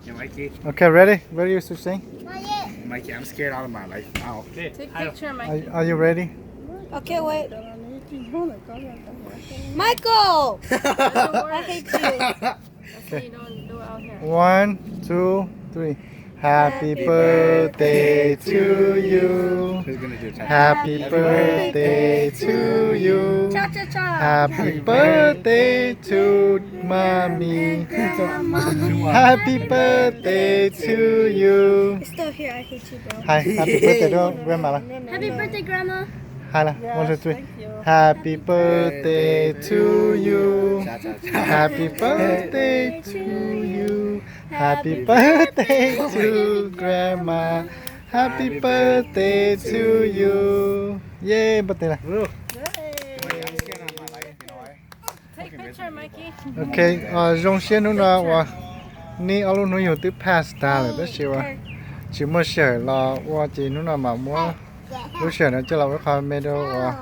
Yeah, Mikey. Okay, ready? Where are you sing? Mikey, I'm scared out of my life. Ow. Take picture, Mikey. Are you ready? Okay, wait. Michael! I hate you. That's why you don't do it out here. 1, 2, 3. Happy birthday to you. Who's gonna do it? Happy birthday to you. Cha cha cha. Happy birthday to mommy. Happy birthday to you. It's still here. I hate you, bro. Hi, happy birthday to grandma. Happy birthday, Grandma. Hi, 1, 2, 3. Happy birthday to you. Cha, cha, cha. Happy birthday to you. Happy birthday to grandma. Happy birthday to you. Yay, birthday lah. Mikey, I'm scared out of my life. You know why? Take picture, Mikey. Okay, rong xian nu na wa ni alu nu yu tu pasta le da shi wa. Chỉ mua sữa là wa chỉ nu na mà mua lu sữa nó cho là cái con mê đâu wa.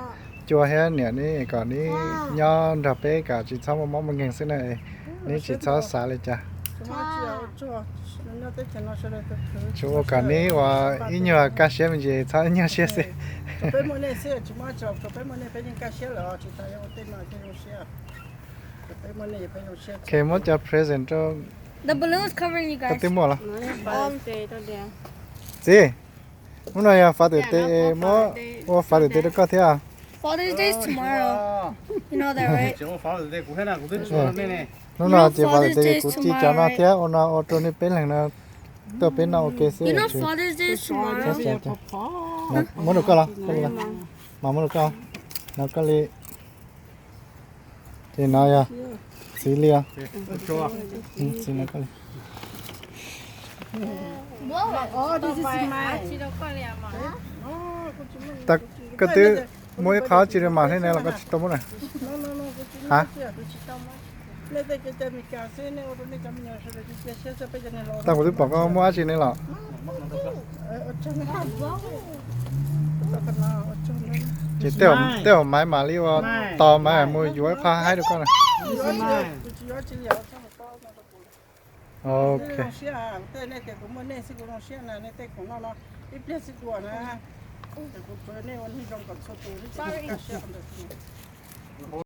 Chua hết nè ní còn ní nho đập bé cả chỉ sau một món bằng ngàn xí này ní chỉ sau xả lên cha. Chú cả ní và ít nhiều cá xe mình chỉ sau ít nhiều xe xe. Okay, muốn cho present cho The balloon's covering you cái guys. tiếng mỏ là Birthday to them. gì? Muốn nói phá tử tê mỏ ô phá tử tê được có thế à? Father's Day's tomorrow. You know that, right? Chúng phá được đây cũng thế nào cũng thích xuống đây này. Nó nói chỉ phá tử tê cũng chỉ cho nó thế, ô nó ô tô này bên là nó tôi bên nó ok xí. You know Father's Day's tomorrow? Muốn được không? Mà muốn được không? Nó có li thì nó ya xí li à? Chua. Xí nó có li. Oh, this is mine. Chị đâu có liệm mà. Ta cái thứ mỗi khó chỉ mà thế này là có chỉ tôm này. Hả? Ta có thứ bỏ có mua gì này là chỉ tiêu máy mà li vào to máy mua dối pha hai được con này. Ok. Sorry.